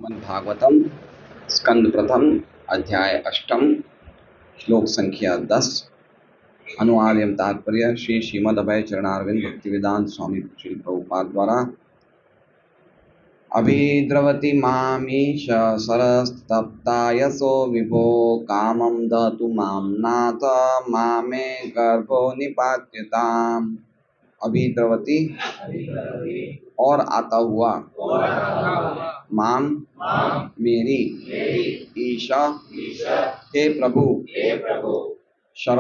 श्रीमद्भागवतम स्कंद प्रथम अध्याय अष्टम श्लोक संख्या 10 अनुवाद एवं तात्पर्य श्री श्रीमद अभय चरणारविंद भक्तिवेदांत स्वामी श्री प्रभुपाद द्वारा। अभिद्रवति मामीश सरस्तप्ता यशो विभो कामं दतु मां नाथ मामे गर्भो निपात्यताम्। अभिद्रवति और आता हुआ, माम मेरी, ईशा हे प्रभु, शर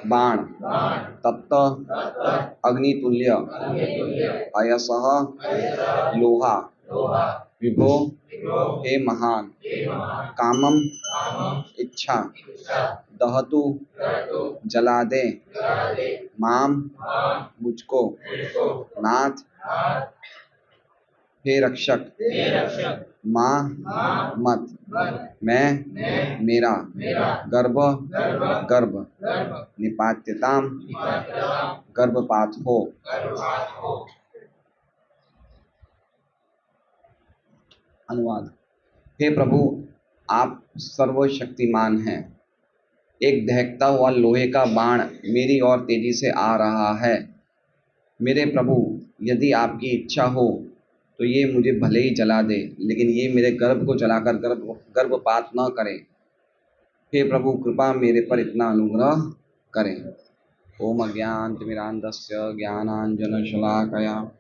बाण, तप्त अग्नितुल्य, अयसः लोहा, विभो हे महान, कामम इच्छा, दहतु जला दे, माम मुझको, नाथ हे रक्षक, माँ मत, मैं मेरा, गर्भ गर्भ, निपात्यताम गर्भपात हो। अनुवाद। हे प्रभु, आप सर्वशक्तिमान हैं। एक दहकता हुआ लोहे का बाण मेरी ओर तेजी से आ रहा है। मेरे प्रभु, यदि आपकी इच्छा हो तो ये मुझे भले ही जला दे, लेकिन ये मेरे गर्भ को जलाकर गर्भपात न करे। हे प्रभु, कृपा मेरे पर इतना अनुग्रह करें। ओम अज्ञानतिमिरान्धस्य ज्ञानाञ्जनशलाकया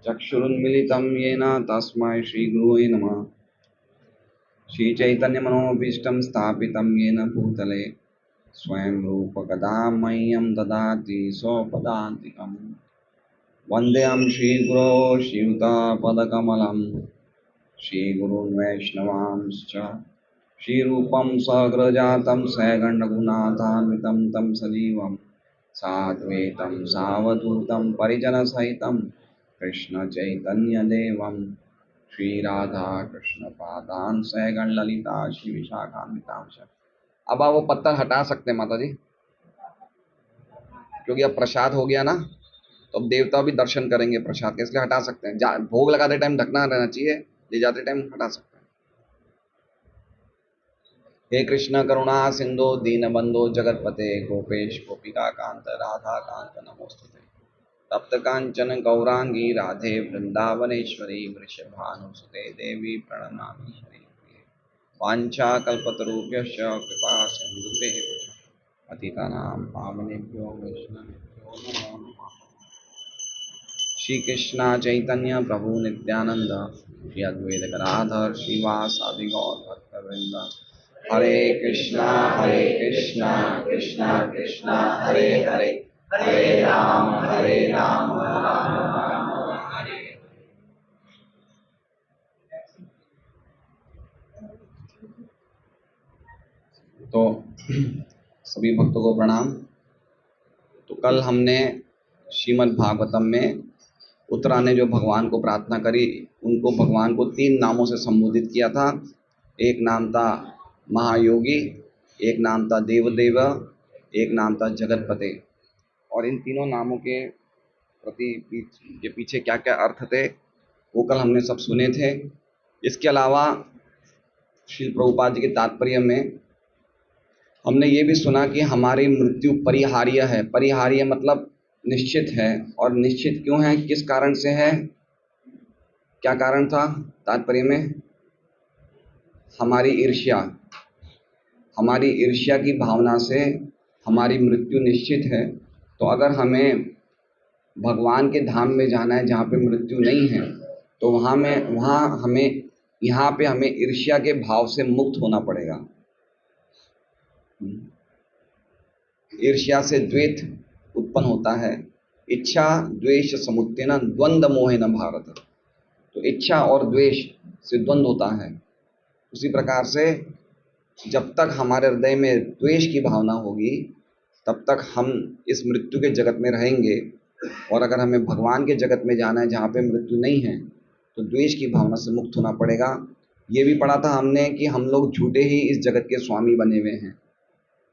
चक्षुरुन्मीलितं येन तस्मै श्रीगुरुवे नमः। श्रीचैतन्यमनोभीष्टं स्थापितं येन भूतले स्वयं रूपकदा मह्यं ददाति स्वपदान्तिकम्। वन्देऽहं श्रीगुरो श्रीयुतापदकमलं श्रीगुरून् वैष्णवांश्च श्रीरूपं सग्रजातं सगणरघुनाथान्वितं तं सजीवं साद्वैतं सावधूतं परिजनसहितं कृष्णचैतन्यदेवं श्रीराधाकृष्णपादान् सगण ललिता श्रीविशाखान्वितांश्च। अब आप वो पत्थर हटा सकते हैं माता जी, क्योंकि अब प्रसाद हो गया ना, तो अब देवता भी दर्शन करेंगे प्रसाद के, इसलिए हटा सकते हैं। भोग लगाते टाइम ढकना रहना चाहिए, ले जाते टाइम हटा सकते हैं। हे कृष्ण करुणा सिंधु दीनबंधो जगतपते गोपेश गोपिका कांत राधा कांत नमोस्तुते। तप्त कांचन गौरांगी राधे वृंदावनेश्वरी वृषभानुसुते देवी प्रणमामि हरिप्रिये। वाञ्छा कल्पतरुभ्यश्च कृपा सिन्धुभ्यः पतितानां पावनेभ्यो वैष्णवेभ्यो नमो नमः। श्री कृष्ण चैतन्य प्रभु नित्यानंद श्री अद्वैत गदाधर श्रीवासादि गौर भक्तवृंद। हरे कृष्णा कृष्णा कृष्णा हरे हरे, हरे राम राम राम हरे। तो सभी भक्तों को प्रणाम। तो कल हमने श्रीमद् भागवतम में उत्तरा ने जो भगवान को प्रार्थना करी, उनको भगवान को 3 नामों से संबोधित किया था। एक नाम था महायोगी, एक नाम था देवदेव, एक नाम था जगतपते। और इन तीनों नामों के प्रति पीछे क्या क्या अर्थ थे वो कल हमने सब सुने थे। इसके अलावा श्री प्रभुपाद जी के तात्पर्य में हमने ये भी सुना कि हमारी मृत्यु परिहार्य है। परिहार्य मतलब निश्चित है। और निश्चित क्यों है, किस कारण से है, क्या कारण था तात्पर्य में? हमारी ईर्ष्या की भावना से हमारी मृत्यु निश्चित है। तो अगर हमें भगवान के धाम में जाना है जहाँ पे मृत्यु नहीं है, तो यहाँ पे हमें ईर्ष्या के भाव से मुक्त होना पड़ेगा। ईर्ष्या से द्वेष उत्पन्न होता है। इच्छा द्वेष समुत्थेन द्वंद्व मोहेन भारत। तो इच्छा और द्वेष से द्वंद्व होता है। उसी प्रकार से जब तक हमारे हृदय में द्वेष की भावना होगी तब तक हम इस मृत्यु के जगत में रहेंगे। और अगर हमें भगवान के जगत में जाना है जहाँ पे मृत्यु नहीं है, तो द्वेष की भावना से मुक्त होना पड़ेगा। ये भी पढ़ा था हमने कि हम लोग झूठे ही इस जगत के स्वामी बने हुए हैं,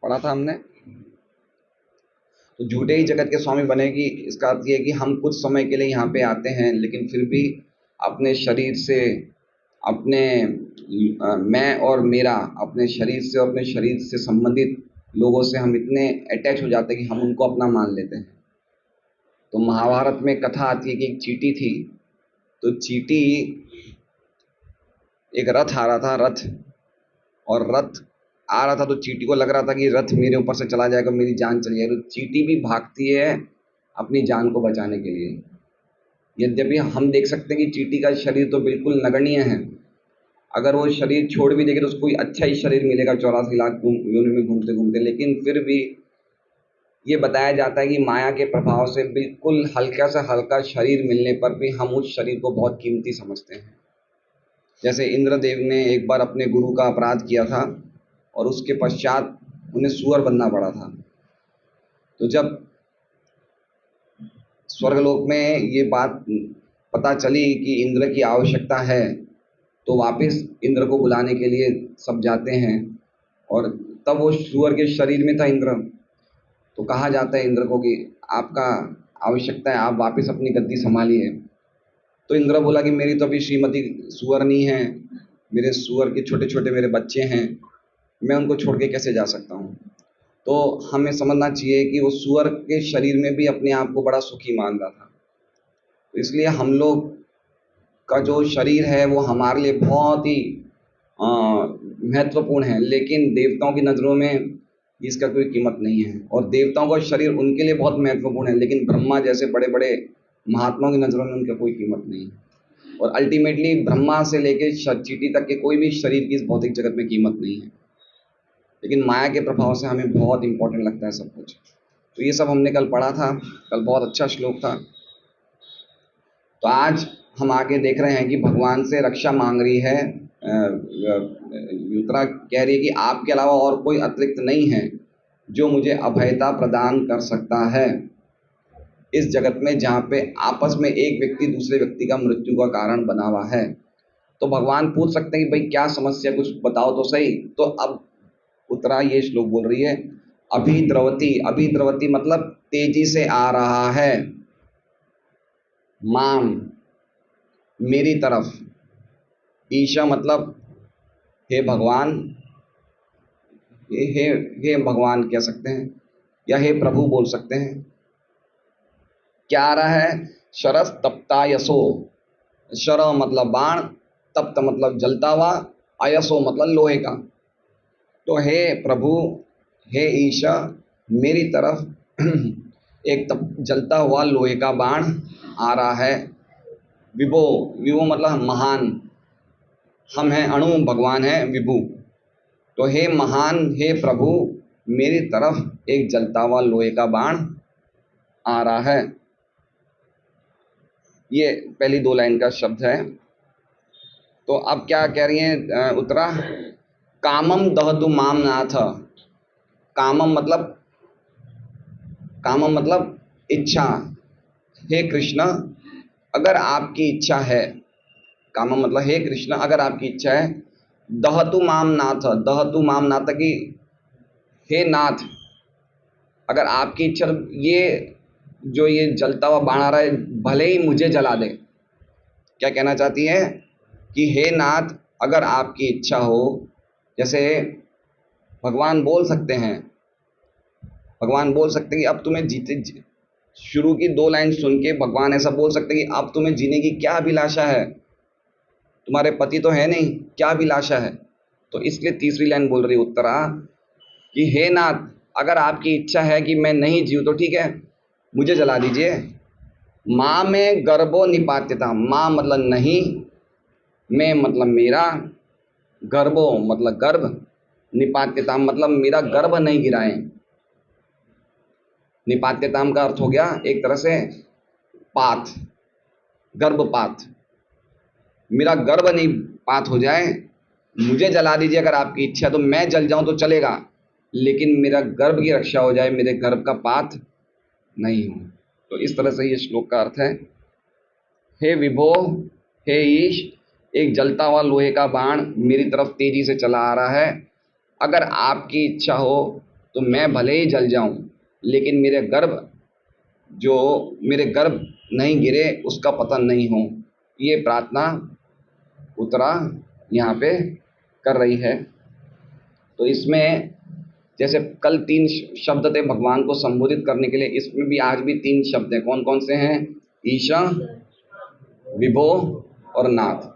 पढ़ा था हमने। तो झूठे ही जगत के स्वामी बनेगी, इसका अर्थ ये है कि हम कुछ समय के लिए यहाँ पे आते हैं, लेकिन फिर भी अपने शरीर से अपने मैं और मेरा, अपने शरीर से और अपने शरीर से संबंधित लोगों से हम इतने अटैच हो जाते हैं कि हम उनको अपना मान लेते हैं। तो महाभारत में कथा आती है कि एक चींटी थी। तो चींटी, एक रथ आ रहा था, रथ, और रथ आ रहा था तो चींटी को लग रहा था कि रथ मेरे ऊपर से चला जाएगा, मेरी जान चली जाएगी। तो चींटी भी भागती है अपनी जान को बचाने के लिए। यद्यपि हम देख सकते हैं कि चींटी का शरीर तो बिल्कुल नगण्य है, अगर वो शरीर छोड़ भी देगी तो उसको कोई अच्छा ही शरीर मिलेगा 84 लाख योनि में घूमते घूमते, लेकिन फिर भी ये बताया जाता है कि माया के प्रभाव से बिल्कुल हल्का से हल्का शरीर मिलने पर भी हम उस शरीर को बहुत कीमती समझते हैं। जैसे इंद्रदेव ने एक बार अपने गुरु का अपराध किया था और उसके पश्चात उन्हें सूअर बनना पड़ा था। तो जब स्वर्गलोक में ये बात पता चली कि इंद्र की आवश्यकता है, तो वापस इंद्र को बुलाने के लिए सब जाते हैं, और तब वो सूअर के शरीर में था इंद्र। तो कहा जाता है इंद्र को कि आपका आवश्यकता है, आप वापस अपनी गद्दी संभालिए। तो इंद्र बोला कि मेरी तो अभी श्रीमती सूअर नहीं है, मेरे सूअर के छोटे छोटे मेरे बच्चे हैं, मैं उनको छोड़ के कैसे जा सकता हूँ। तो हमें समझना चाहिए कि वो सूअर के शरीर में भी अपने आप को बड़ा सुखी मान रहा था। तो इसलिए हम लोग का जो शरीर है वो हमारे लिए बहुत ही महत्वपूर्ण है, लेकिन देवताओं की नज़रों में इसका कोई कीमत नहीं है। और देवताओं का शरीर उनके लिए बहुत महत्वपूर्ण है, लेकिन ब्रह्मा जैसे बड़े बड़े महात्माओं की नज़रों में उनका कोई कीमत नहीं है। और अल्टीमेटली ब्रह्मा से लेके चींटी तक के कोई भी शरीर की इस भौतिक जगत में कीमत नहीं है, लेकिन माया के प्रभाव से हमें बहुत इंपॉर्टेंट लगता है सब कुछ। तो ये सब हमने कल पढ़ा था, कल बहुत अच्छा श्लोक था। तो आज हम आगे देख रहे हैं कि भगवान से रक्षा मांग रही है युत्रा, कह रही है कि आपके अलावा और कोई अतिरिक्त नहीं है जो मुझे अभयता प्रदान कर सकता है इस जगत में, जहाँ पे आपस में एक व्यक्ति दूसरे व्यक्ति का मृत्यु का कारण बना हुआ है। तो भगवान पूछ सकते हैं कि भाई क्या समस्या, कुछ बताओ तो सही। तो अब उत्तरा ये श्लोक बोल रही है, अभिद्रवती, अभिद्रवती मतलब तेजी से आ रहा है, माम मेरी तरफ, ईशा मतलब हे भगवान, हे हे भगवान कह सकते हैं, या हे प्रभु बोल सकते हैं। क्या आ रहा है, शरस तप्ता यशो, शर मतलब बाण, तप्त मतलब जलता हुआ, अयसो मतलब लोहे का। तो हे प्रभु, हे ईशा, मेरी तरफ एक जलता हुआ लोहे का बाण आ रहा है। विभो, विभो मतलब महान, हम हैं अणु, भगवान है विभु। तो हे महान, हे प्रभु, मेरी तरफ एक जलता हुआ लोहे का बाण आ रहा है। ये पहली 2 लाइन का शब्द है। तो अब क्या कह रही हैं उत्तरा, कामम दहतु माम नाथ, कामम मतलब इच्छा। हे कृष्ण, अगर आपकी इच्छा है, कामम मतलब हे कृष्ण अगर आपकी इच्छा है, दहतु माम नाथ, दहतु माम नाथ की हे नाथ, अगर आपकी इच्छा, ये जो ये जलता हुआ बाण आ रहा है भले ही मुझे जला दे। क्या कहना चाहती है कि हे नाथ, अगर आपकी इच्छा हो, जैसे भगवान बोल सकते हैं, भगवान बोल सकते हैं कि अब तुम्हें जीते, शुरू की 2 लाइन सुन के भगवान ऐसा बोल सकते हैं कि अब तुम्हें जीने की क्या अभिलाषा है, तुम्हारे पति तो है नहीं, क्या अभिलाषा है। तो इसलिए तीसरी लाइन बोल रही उत्तरा कि हे नाथ, अगर आपकी इच्छा है कि मैं नहीं जीऊँ तो ठीक है, मुझे जला दीजिए। माँ में गर्भो निपात्यता, माँ मतलब नहीं, मैं मतलब मेरा, गर्भो मतलब गर्भ, निपात्यता मतलब मेरा गर्भ नहीं गिराएं। निपात्यताम का अर्थ हो गया एक तरह से पात, गर्भपात, मेरा गर्भ नहीं पात हो जाए, मुझे जला दीजिए अगर आपकी इच्छा है, तो मैं जल जाऊं तो चलेगा, लेकिन मेरा गर्भ की रक्षा हो जाए, मेरे गर्भ का पात नहीं हो। तो इस तरह से ये श्लोक का अर्थ है। हे विभो, हे ईश, एक जलता हुआ लोहे का बाण मेरी तरफ तेजी से चला आ रहा है, अगर आपकी इच्छा हो तो मैं भले ही जल जाऊं, लेकिन मेरे गर्भ नहीं गिरे, उसका पतन नहीं हो। ये प्रार्थना उत्तरा यहाँ पे कर रही है। तो इसमें जैसे कल 3 शब्द थे भगवान को संबोधित करने के लिए, इसमें भी आज भी 3 शब्द हैं। कौन कौन से हैं? ईशा, विभो और नाथ।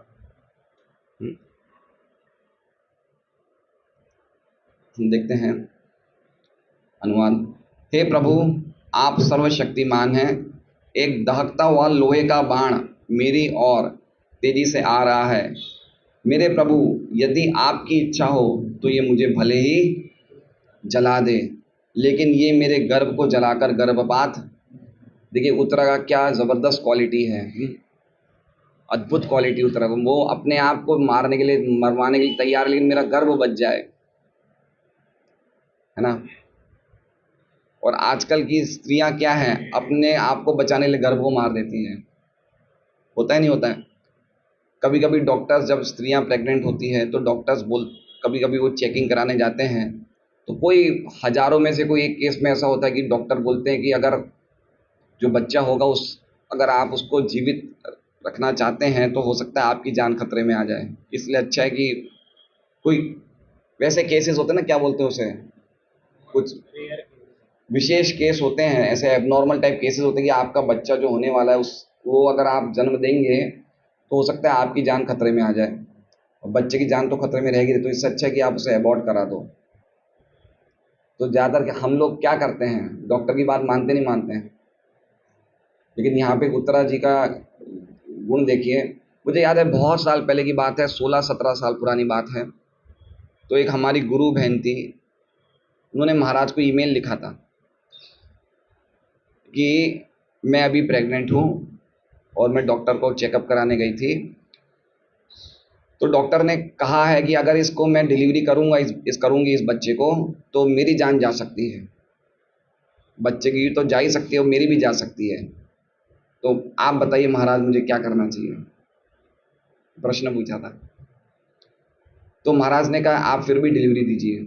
हम देखते हैं अनुवाद। हे प्रभु, आप सर्वशक्तिमान हैं। एक दहकता हुआ लोहे का बाण मेरी ओर तेजी से आ रहा है। मेरे प्रभु, यदि आपकी इच्छा हो तो ये मुझे भले ही जला दे, लेकिन ये मेरे गर्भ को जलाकर गर्भपात। देखिए उत्तरा का क्या ज़बरदस्त क्वालिटी है, अद्भुत क्वालिटी उत्तरा को। वो अपने आप को मारने के लिए, मरवाने के लिए तैयार, लेकिन मेरा गर्भ बच जाए, है ना। और आजकल की स्त्रियां क्या हैं, अपने आप को बचाने के लिए गर्भ को मार देती हैं। होता है नहीं होता है? कभी कभी डॉक्टर्स, जब स्त्रियां प्रेग्नेंट होती हैं तो डॉक्टर्स कभी कभी वो चेकिंग कराने जाते हैं, तो कोई हजारों में से कोई एक केस में ऐसा होता है कि डॉक्टर बोलते हैं कि अगर जो बच्चा होगा अगर आप उसको जीवित रखना चाहते हैं तो हो सकता है आपकी जान खतरे में आ जाए। इसलिए अच्छा है कि कोई वैसे केसेस होते हैं ना, क्या बोलते हैं उसे, कुछ विशेष केस होते हैं, ऐसे एबनॉर्मल टाइप केसेस होते हैं कि आपका बच्चा जो होने वाला है वो अगर आप जन्म देंगे तो हो सकता है आपकी जान खतरे में आ जाए, और बच्चे की जान तो खतरे में रहेगी, तो इससे अच्छा है कि आप उसे अबॉर्ट करा दो। तो ज़्यादातर हम लोग क्या करते हैं, डॉक्टर की बात मानते नहीं मानते हैं। लेकिन यहाँ पे उत्तरा जी का गुण देखिए। मुझे याद है बहुत साल पहले की बात है, 16-17 साल पुरानी बात है। तो एक हमारी गुरु बहन थी, उन्होंने महाराज को ईमेल लिखा था कि मैं अभी प्रेग्नेंट हूँ और मैं डॉक्टर को चेकअप कराने गई थी, तो डॉक्टर ने कहा है कि अगर इसको मैं डिलीवरी करूँगा, करूँगी इस बच्चे को, तो मेरी जान जा सकती है। बच्चे की तो जा ही सकती है और मेरी भी जा सकती है। तो आप बताइए महाराज, मुझे क्या करना चाहिए? प्रश्न पूछा था। तो महाराज ने कहा आप फिर भी डिलीवरी दीजिए,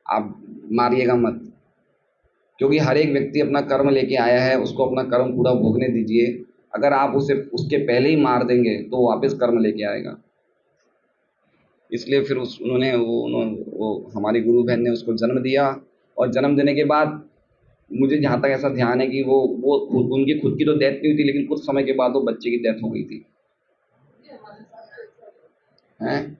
आप मारिएगा मत, क्योंकि हर एक व्यक्ति अपना कर्म लेके आया है, उसको अपना कर्म पूरा भोगने दीजिए। अगर आप उसे उसके पहले ही मार देंगे तो वो वापस कर्म लेके आएगा। इसलिए फिर वो हमारी गुरु बहन ने उसको जन्म दिया, और जन्म देने के बाद मुझे जहाँ तक ऐसा ध्यान है कि वो उनकी खुद की तो डेथ नहीं हुई थी, लेकिन कुछ समय के बाद वो बच्चे की डेथ हो गई थी। हैं?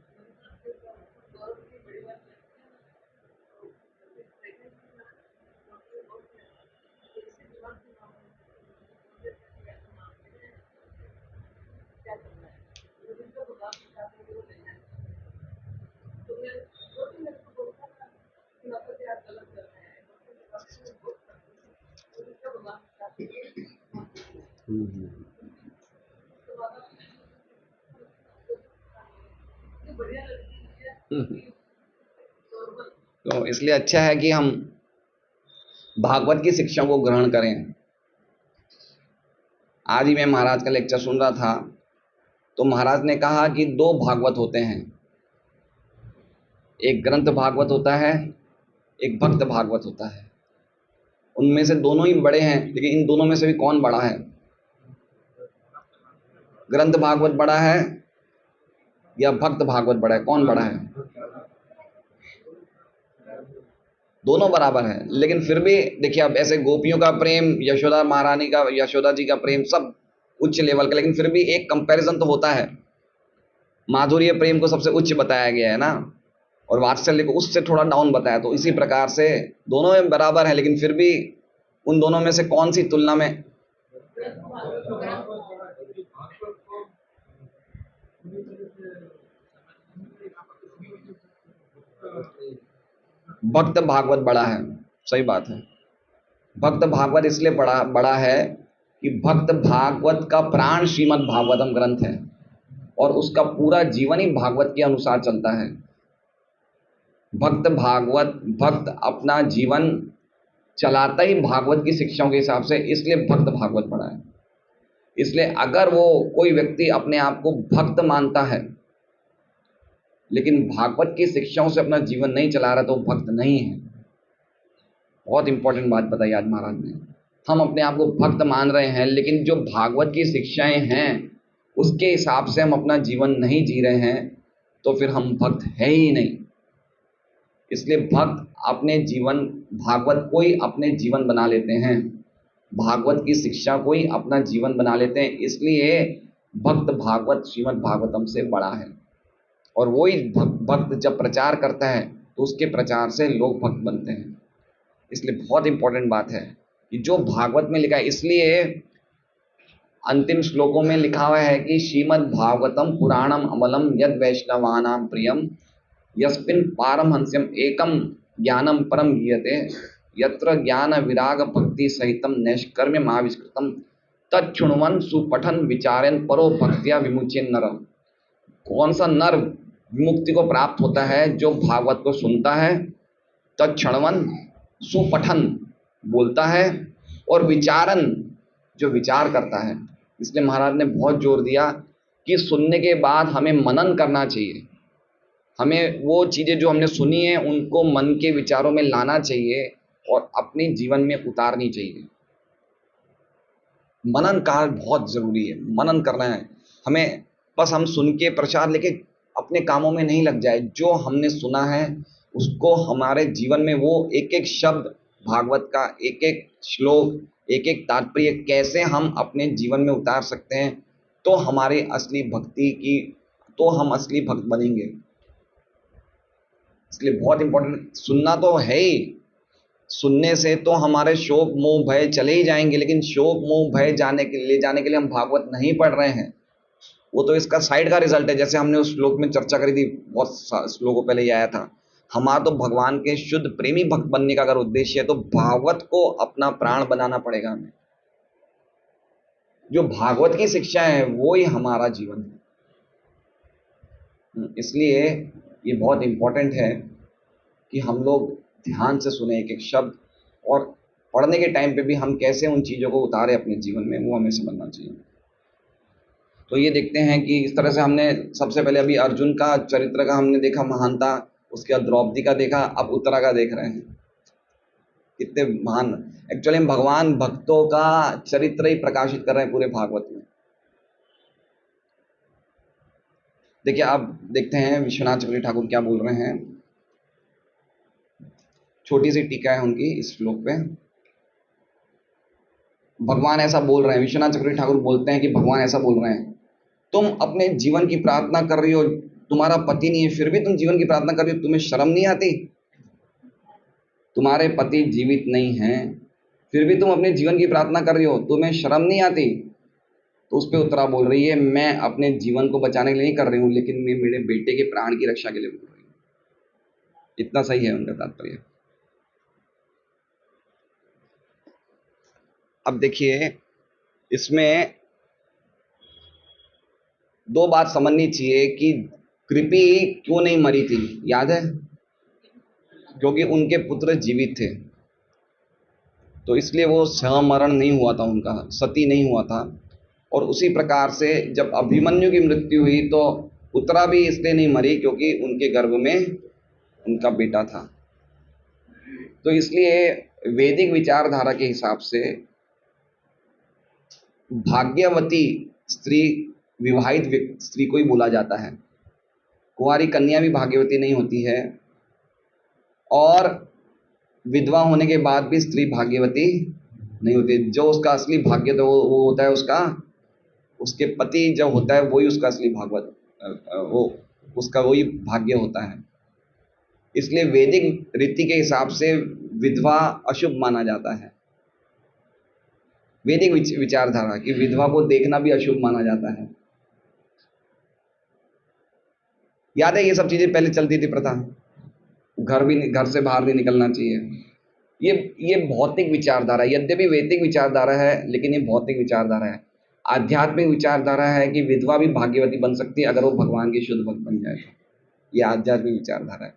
तो इसलिए अच्छा है कि हम भागवत की शिक्षा को ग्रहण करें। आज ही मैं महाराज का लेक्चर सुन रहा था, तो महाराज ने कहा कि 2 भागवत होते हैं, एक ग्रंथ भागवत होता है, एक भक्त भागवत होता है। उनमें से दोनों ही बड़े हैं, लेकिन इन दोनों में से भी कौन बड़ा है? ग्रंथ भागवत बड़ा है या भक्त भागवत बड़ा है? कौन बड़ा है? दोनों बराबर है, लेकिन फिर भी देखिए, अब ऐसे गोपियों का प्रेम, यशोदा महारानी का, यशोदा जी का प्रेम सब उच्च लेवल का, लेकिन फिर भी एक कंपैरिजन तो होता है। माधुर्य प्रेम को सबसे उच्च बताया गया है ना, और वात्सल्य को उससे थोड़ा डाउन बताया। तो इसी प्रकार से दोनों में बराबर है, लेकिन फिर भी उन दोनों में से कौन सी तुलना में? भक्त भागवत बड़ा है, सही बात है। भक्त भागवत इसलिए बड़ा है कि भक्त भागवत का प्राण श्रीमद् भागवतम ग्रंथ है, और उसका पूरा जीवन ही भागवत के अनुसार चलता है। भक्त अपना जीवन चलाता ही भागवत की शिक्षाओं के हिसाब से, इसलिए भक्त भागवत बड़ा है। इसलिए अगर वो कोई व्यक्ति अपने आप को भक्त मानता है लेकिन भागवत की शिक्षाओं से अपना जीवन नहीं चला रहा, तो भक्त नहीं है। बहुत इंपॉर्टेंट बात बताई आज महाराज ने। हम अपने आप को भक्त मान रहे हैं, लेकिन जो भागवत की शिक्षाएं हैं उसके हिसाब से हम अपना जीवन नहीं जी रहे हैं तो फिर हम भक्त है ही नहीं। इसलिए भक्त अपने जीवन, भागवत को ही अपने जीवन बना लेते हैं, भागवत की शिक्षा को ही अपना जीवन बना लेते हैं। इसलिए भक्त भागवत श्रीमद् भागवतम से बड़ा है। और वही भक्त जब प्रचार करता है तो उसके प्रचार से लोग भक्त बनते हैं। इसलिए बहुत इंपॉर्टेंट बात है कि जो भागवत में लिखा है, इसलिए अंतिम श्लोकों में लिखा हुआ है कि श्रीमद् भागवतम पुराणम अमलम यद वैष्णवानां प्रियम यस्मिन् पारमहंस्यम एकम ज्ञानम परम गीयते यत्र ज्ञान विराग भक्ति सहितम नैष्कर्म्यम आविष्कृतम तच्छृण्वन् सुपठन विचारेन परो भक्त्या विमुच्येन नर। कौन सा नर विमुक्ति को प्राप्त होता है? जो भागवत को सुनता है, तत्क्षणवन सुपठन बोलता है, और विचारन जो विचार करता है। इसलिए महाराज ने बहुत जोर दिया कि सुनने के बाद हमें मनन करना चाहिए, हमें वो चीज़ें जो हमने सुनी है उनको मन के विचारों में लाना चाहिए और अपने जीवन में उतारनी चाहिए। मनन कार्य बहुत ज़रूरी है, मनन करना है हमें। बस हम सुन के प्रचार लेके अपने कामों में नहीं लग जाए। जो हमने सुना है उसको हमारे जीवन में, वो एक एक शब्द भागवत का, एक एक श्लोक, एक एक तात्पर्य कैसे हम अपने जीवन में उतार सकते हैं, तो हमारे असली भक्ति की, तो हम असली भक्त बनेंगे। इसलिए बहुत इंपॉर्टेंट, सुनना तो है ही, सुनने से तो हमारे शोक मोह भय चले ही जाएंगे, लेकिन शोक मोह भय ले जाने के लिए हम भागवत नहीं पढ़ रहे हैं, वो तो इसका साइड का रिजल्ट है। जैसे हमने उस श्लोक में चर्चा करी थी, बहुत श्लोकों पहले ये आया था, हमारा तो भगवान के शुद्ध प्रेमी भक्त बनने का अगर उद्देश्य है तो भागवत को अपना प्राण बनाना पड़ेगा हमें। जो भागवत की शिक्षा है वो ही हमारा जीवन है। इसलिए ये बहुत इंपॉर्टेंट है कि हम लोग ध्यान से सुने एक एक शब्द, और पढ़ने के टाइम पे भी हम कैसे उन चीज़ों को उतारे अपने जीवन में, वो हमें समझना चाहिए। तो ये देखते हैं कि इस तरह से हमने सबसे पहले अभी अर्जुन का चरित्र का हमने देखा, महानता, उसके बाद द्रौपदी का देखा, अब उत्तरा का देख रहे हैं। कितने महान, एक्चुअली भगवान भक्तों का चरित्र ही प्रकाशित कर रहे हैं पूरे भागवत में। देखिए अब देखते हैं विश्वनाथ चक्रवर्ती ठाकुर क्या बोल रहे हैं। छोटी सी टीका है उनकी इस श्लोक पे। भगवान ऐसा बोल रहे हैं, विश्वनाथ चक्रवर्ती ठाकुर बोलते हैं कि भगवान ऐसा बोल रहे हैं, तुम अपने जीवन की प्रार्थना कर रही हो, तुम्हारा पति नहीं है फिर भी तुम जीवन की प्रार्थना कर रही हो, तुम्हें शर्म नहीं आती? तुम्हारे पति जीवित नहीं हैं फिर भी तुम अपने जीवन की प्रार्थना कर रही हो, तुम्हें शर्म नहीं आती? तो उस पर उत्तरा बोल रही है, मैं अपने जीवन को बचाने के लिए नहीं कर रही हूँ, लेकिन मैं मेरे बेटे के प्राण की रक्षा के लिए बोल रही हूँ। इतना सही है उनका तात्पर्य। अब देखिए इसमें दो बात समझनी चाहिए कि कृपि क्यों नहीं मरी थी, याद है? क्योंकि उनके पुत्र जीवित थे, तो इसलिए वो स्वमरण नहीं हुआ था, उनका सती नहीं हुआ था। और उसी प्रकार से जब अभिमन्यु की मृत्यु हुई तो उत्तरा भी इसलिए नहीं मरी क्योंकि उनके गर्भ में उनका बेटा था। तो इसलिए वैदिक विचारधारा के हिसाब से भाग्यवती स्त्री विवाहित स्त्री को ही बोला जाता है, कुंवारी कन्या भी भाग्यवती नहीं होती है, और विधवा होने के बाद भी स्त्री भाग्यवती नहीं होती। जो उसका असली भाग्य तो वो होता है उसका, उसके पति जब होता है वही उसका असली भागवत, वो उसका वही भाग्य होता है। इसलिए वैदिक रीति के हिसाब से विधवा अशुभ माना जाता है। वैदिक विचारधारा कि विधवा को देखना भी अशुभ माना जाता है। याद है ये सब चीजें पहले चलती थी प्रथा, घर से बाहर नहीं निकलना चाहिए। ये भौतिक विचारधारा, यद्यपि वैदिक विचारधारा है लेकिन ये भौतिक विचारधारा है। आध्यात्मिक विचारधारा है कि विधवा भी भाग्यवती बन सकती है अगर वो भगवान की शुद्ध भक्त बन जाए तो, ये आध्यात्मिक विचारधारा है।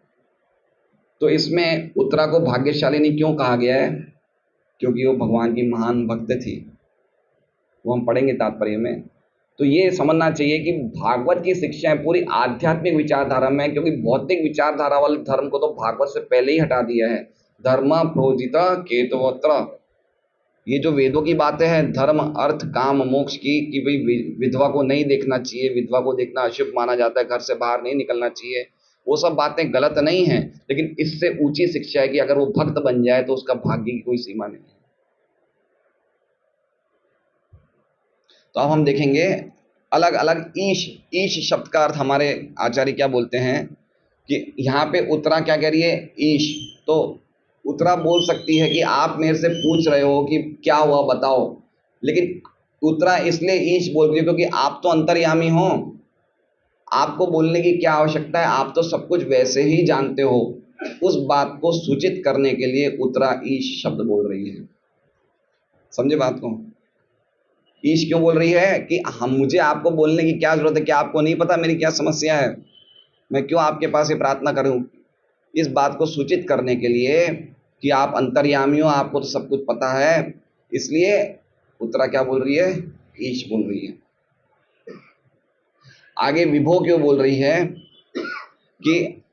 तो इसमें उत्तरा को भाग्यशालिनी क्यों कहा गया है? क्योंकि वो भगवान की महान भक्त थी, वो हम पढ़ेंगे तात्पर्य में। तो ये समझना चाहिए कि भागवत की शिक्षाएं पूरी आध्यात्मिक विचारधारा में, क्योंकि भौतिक विचारधारा वाले धर्म को तो भागवत से पहले ही हटा दिया है। धर्म प्रोजित केतवत्र, ये जो वेदों की बातें हैं धर्म अर्थ काम मोक्ष की, कि भाई विधवा को नहीं देखना चाहिए, विधवा को देखना अशुभ माना जाता है, घर से बाहर नहीं निकलना चाहिए, वो सब बातें गलत नहीं हैं, लेकिन इससे ऊंची शिक्षा है कि अगर वो भक्त बन जाए तो उसका भाग्य की कोई सीमा नहीं है। तो अब हम देखेंगे अलग अलग ईश, ईश शब्द का अर्थ हमारे आचार्य क्या बोलते हैं कि यहाँ पे उत्तरा क्या कह रही है, ईश। तो उत्तरा बोल सकती है कि आप मेरे से पूछ रहे हो कि क्या हुआ बताओ, लेकिन उत्तरा इसलिए ईश बोल रही है क्योंकि आप तो अंतर्यामी हो, आपको बोलने की क्या आवश्यकता है, आप तो सब कुछ वैसे ही जानते हो। उस बात को सूचित करने के लिए उत्तरा ईश शब्द बोल रही है। समझे बात को? ईश क्यों बोल रही है कि हम, मुझे आपको बोलने की क्या जरूरत है, क्या आपको नहीं पता मेरी क्या समस्या है, मैं क्यों आपके पास ये प्रार्थना करूं? इस बात को सूचित करने के लिए कि आप अंतर्यामी हो, आपको तो सब कुछ पता है, इसलिए उत्तरा क्या बोल रही है, ईश बोल रही है। आगे विभो क्यों बोल रही है कि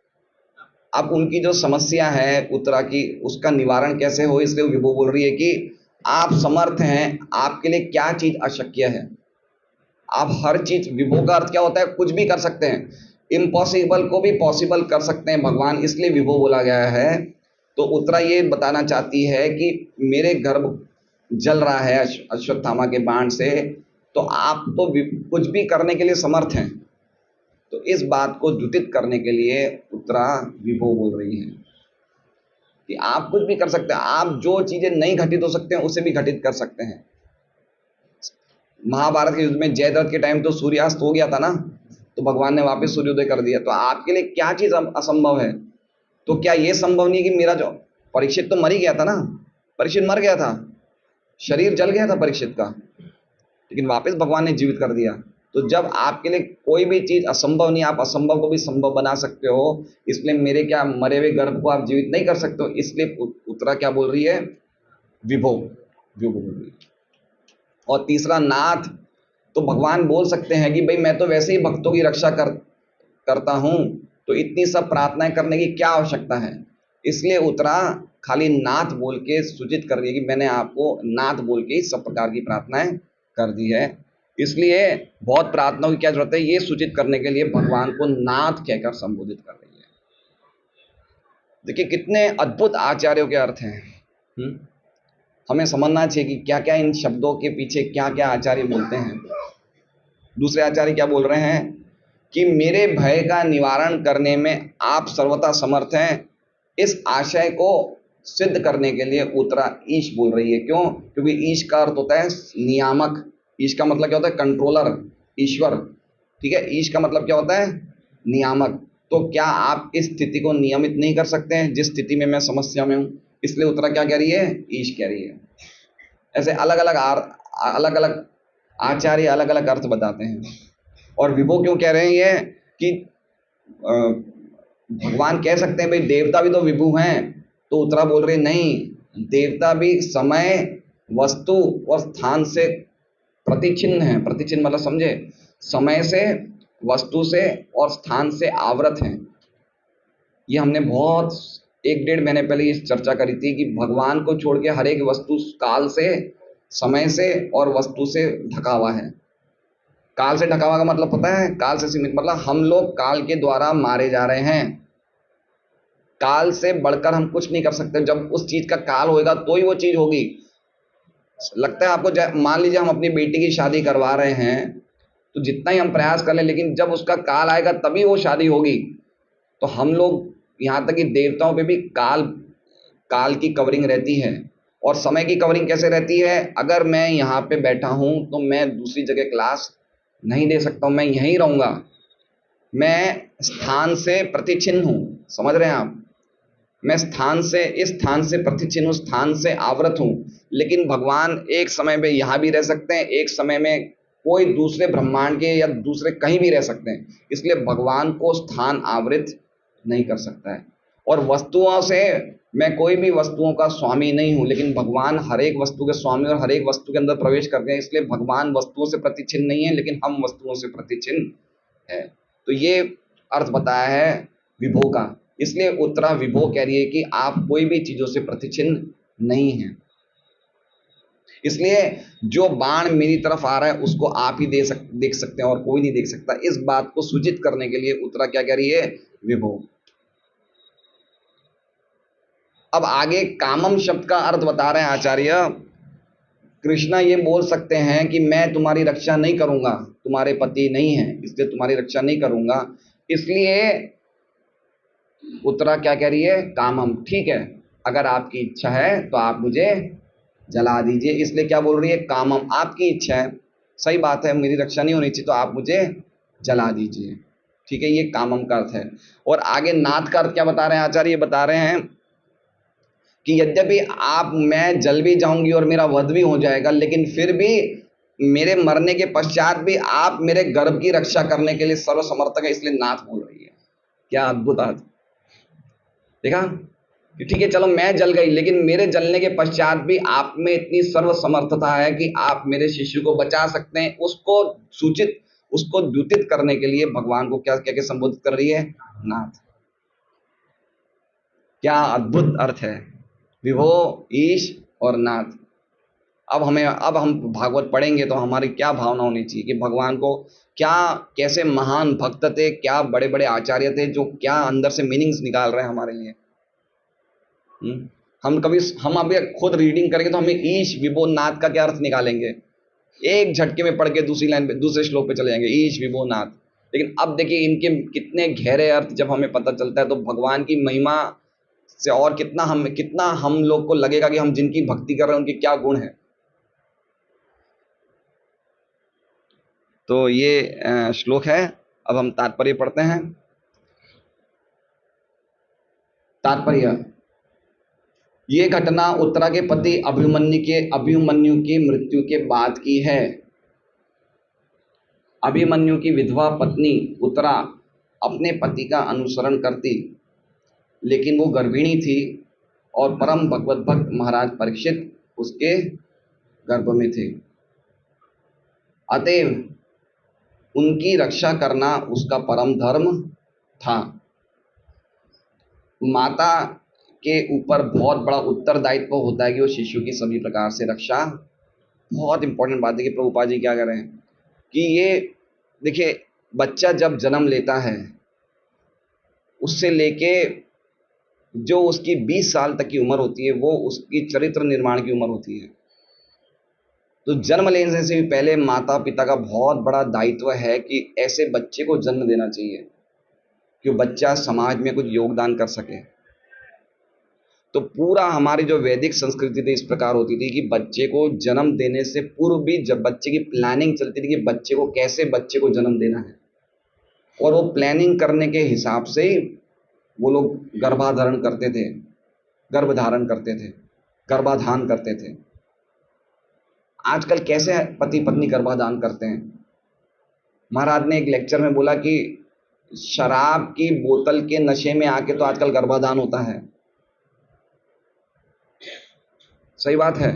अब उनकी जो समस्या है उत्तरा की, उसका निवारण कैसे हो, इसलिए विभो बोल रही है कि आप समर्थ हैं, आपके लिए क्या चीज अशक्य है, आप हर चीज, विभो का अर्थ क्या होता है, कुछ भी कर सकते हैं, इम्पॉसिबल को भी पॉसिबल कर सकते हैं भगवान, इसलिए विभो बोला गया है। तो उत्तरा ये बताना चाहती है कि मेरे गर्भ जल रहा है अश्वत्थामा के बाण से, तो आप तो कुछ भी करने के लिए समर्थ हैं। तो इस बात को द्योतित करने के लिए उत्तरा विभो बोल रही है कि आप कुछ भी कर सकते हैं, आप जो चीजें नहीं घटित हो सकते हैं उसे भी घटित कर सकते हैं। महाभारत के युद्ध में जयद्रथ के टाइम तो सूर्यास्त हो गया था ना, तो भगवान ने वापस सूर्योदय कर दिया। तो आपके लिए क्या चीज असंभव है? तो क्या ये संभव नहीं कि मेरा जो परीक्षित तो मर ही गया था ना, परीक्षित मर गया था, शरीर जल गया था परीक्षित का, लेकिन वापस भगवान ने जीवित कर दिया। तो जब आपके लिए कोई भी चीज असंभव नहीं, आप असंभव को भी संभव बना सकते हो, इसलिए मेरे क्या मरे हुए गर्भ को आप जीवित नहीं कर सकते हो, इसलिए उत्तरा क्या बोल रही है, विभो, विभो बोल रही है। और तीसरा नाथ, तो भगवान बोल सकते हैं कि भाई मैं तो वैसे ही भक्तों की रक्षा करता हूं, तो इतनी सब प्रार्थनाएं करने की क्या आवश्यकता है, इसलिए उत्तरा खाली नाथ बोल के सूचित कर रही है कि मैंने आपको नाथ बोल के सब प्रकार की प्रार्थनाएं कर दी है। इसलिए बहुत प्रार्थनाओं की क्या जरूरत है, ये सूचित करने के लिए भगवान को नाथ कहकर संबोधित कर रही है। देखिए कितने अद्भुत आचार्यों के अर्थ हैं। हमें समझना चाहिए कि क्या क्या इन शब्दों के पीछे क्या क्या आचार्य बोलते हैं। दूसरे आचार्य क्या बोल रहे हैं कि मेरे भय का निवारण करने में आप सर्वथा समर्थ हैं, इस आशय को सिद्ध करने के लिए उत्तरा ईश बोल रही है। क्यों? क्योंकि ईश का अर्थ होता है नियामक, ईश का मतलब क्या होता है, कंट्रोलर, ईश्वर, ठीक है, ईश का मतलब क्या होता है, नियामक। तो क्या आप इस स्थिति को नियमित नहीं कर सकते हैं जिस स्थिति में मैं समस्या में हूं, इसलिए उत्तरा क्या कह रही है, ईश कह रही है। ऐसे अलग अलग आचार्य अलग अलग अर्थ बताते हैं। और विभो क्यों कह रहे हैं कि भगवान कह सकते हैं भाई देवता भी तो विभु हैं, तो उत्तरा बोल रही नहीं, देवता भी समय वस्तु और स्थान से प्रतिचिन्ह है, प्रतिचिन्ह मतलब समझे, समय से, वस्तु से और स्थान से आवृत हैं। ये हमने बहुत 1-1.5 महीने पहले ये चर्चा करी थी कि भगवान को छोड़ के हर एक वस्तु काल से, समय से और वस्तु से ढका हुआ है। काल से ढका हुआ का मतलब पता है, काल से सीमित मतलब हम लोग काल के द्वारा मारे जा रहे हैं, काल से बढ़कर हम कुछ नहीं कर सकते। जब उस चीज का काल होएगा तो ही वो चीज होगी। लगता है आपको, मान लीजिए हम अपनी बेटी की शादी करवा रहे हैं, तो जितना ही हम प्रयास कर लें, लेकिन जब उसका काल आएगा तभी वो शादी होगी। तो हम लोग, यहाँ तक कि देवताओं पे भी काल की कवरिंग रहती है। और समय की कवरिंग कैसे रहती है, अगर मैं यहाँ पे बैठा हूं तो मैं दूसरी जगह क्लास नहीं दे सकता हूं, मैं यहीं रहूंगा, मैं स्थान से प्रतिचिन्ह हूं, समझ रहे हैं आप, मैं स्थान से, इस स्थान से प्रतिचिन्ह हूं, स्थान से आवृत हूं। लेकिन भगवान एक समय में यहां भी रह सकते हैं, एक समय में कोई दूसरे ब्रह्मांड के या दूसरे कहीं भी रह सकते हैं, इसलिए भगवान को स्थान आवृत नहीं कर सकता है। और वस्तुओं से, मैं कोई भी वस्तुओं का स्वामी नहीं हूं, लेकिन भगवान हर एक वस्तु के स्वामी और हर एक वस्तु के अंदर प्रवेश करते हैं, इसलिए भगवान वस्तुओं से प्रतिचिन्ह नहीं है, लेकिन हम वस्तुओं से प्रतिचिन्ह है। तो ये अर्थ बताया है विभो का, इसलिए उत्तरा विभो कह रही है कि आप कोई भी चीजों से प्रतिचिन्ह नहीं है। इसलिए जो बाण मेरी तरफ आ रहा है उसको आप ही देख सकते हैं और कोई नहीं देख सकता। इस बात को सूचित करने के लिए उत्तरा क्या कह रही है? विभो। अब आगे कामम शब्द का अर्थ बता रहे हैं आचार्य। कृष्णा ये बोल सकते हैं कि मैं तुम्हारी रक्षा नहीं करूंगा, तुम्हारे पति नहीं है इसलिए तुम्हारी रक्षा नहीं करूंगा। इसलिए उत्तरा क्या कह रही है? कामम, ठीक है, अगर आपकी इच्छा है तो आप मुझे जला दीजिए। इसलिए क्या बोल रही है? कामम, आपकी इच्छा है, सही बात है, मेरी रक्षा नहीं होनी चाहिए तो आप मुझे जला दीजिए। ठीक है, ये कामम का अर्थ है। और आगे नाथ का अर्थ क्या बता रहे हैं आचार्य? ये बता रहे हैं कि यद्यपि आप, मैं जल भी जाऊंगी और मेरा वध भी हो जाएगा, लेकिन फिर भी मेरे मरने के पश्चात भी आप मेरे गर्भ की रक्षा करने के लिए सर्वसमर्थक है, इसलिए नाथ बोल रही है। क्या अद्भुत अर्थ देखा कि ठीक है चलो मैं जल गई, लेकिन मेरे जलने के पश्चात भी आप में इतनी सर्वसमर्थता है कि आप मेरे शिशु को बचा सकते हैं। उसको सूचित, उसको द्युतित करने के लिए भगवान को क्या क्या क्या संबोधित कर रही है? नाथ। क्या अद्भुत अर्थ है, विभो, ईश और नाथ। अब हम भागवत पढ़ेंगे तो हमारी क्या भावना होनी चाहिए कि भगवान को क्या, कैसे महान भक्त थे, क्या बड़े बड़े आचार्य थे जो क्या अंदर से मीनिंग्स निकाल रहे हैं हमारे लिए। हम अभी खुद रीडिंग करेंगे तो हमें ईश विभो नाथ का क्या अर्थ निकालेंगे, एक झटके में पढ़ के दूसरी लाइन पे, दूसरे श्लोक पे चले जाएंगे, ईश विभो नाथ। लेकिन अब देखिए इनके कितने गहरे अर्थ जब हमें पता चलता है तो भगवान की महिमा से और कितना हम लोग को लगेगा कि हम जिनकी भक्ति कर रहे हैं उनके क्या गुण है। तो ये श्लोक है। अब हम तात्पर्य पढ़ते हैं। तात्पर्य, ये घटना उत्तरा के पति अभिमन्यु की मृत्यु के बाद की है। अभिमन्यु की विधवा पत्नी उत्तरा अपने पति का अनुसरण करती, लेकिन वो गर्भिणी थी और परम भगवत भक्त महाराज परीक्षित उसके गर्भ में थे। अतएव उनकी रक्षा करना उसका परम धर्म था। माता के ऊपर बहुत बड़ा उत्तरदायित्व होता है कि वो शिशु की सभी प्रकार से रक्षा। बहुत इंपॉर्टेंट बात है कि प्रभुपाद जी क्या कह रहे हैं कि ये देखिए, बच्चा जब जन्म लेता है उससे लेके जो उसकी 20 साल तक की उम्र होती है वो उसकी चरित्र निर्माण की उम्र होती है। तो जन्म लेने से भी पहले माता पिता का बहुत बड़ा दायित्व है कि ऐसे बच्चे को जन्म देना चाहिए कि बच्चा समाज में कुछ योगदान कर सके। तो पूरा हमारी जो वैदिक संस्कृति थी इस प्रकार होती थी कि बच्चे को जन्म देने से पूर्व भी जब बच्चे की प्लानिंग चलती थी कि बच्चे को कैसे बच्चे को जन्म देना है, और वो प्लानिंग करने के हिसाब से ही वो लोग गर्भाधारण करते थे, गर्भधारण करते थे, गर्भाधान करते थे। आजकल कैसे पति पत्नी गर्भाधान करते हैं? महाराज ने एक लेक्चर में बोला कि शराब की बोतल के नशे में आके तो आजकल गर्भाधान होता है। सही बात है,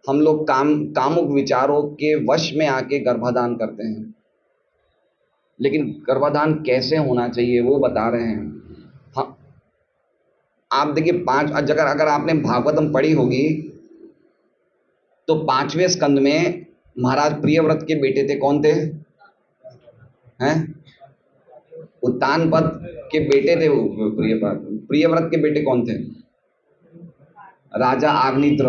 हम लोग कामुक विचारों के वश में आके गर्भाधान करते हैं, लेकिन गर्भाधान कैसे होना चाहिए वो बता रहे हैं। हाँ, आप देखिए अगर आपने भागवतम पढ़ी होगी तो 5वें स्कंद में महाराज प्रियव्रत के बेटे थे, कौन थे? हैं? उत्तानपद के बेटे थे। प्रियव्रत के बेटे कौन थे? राजा अग्निध्र।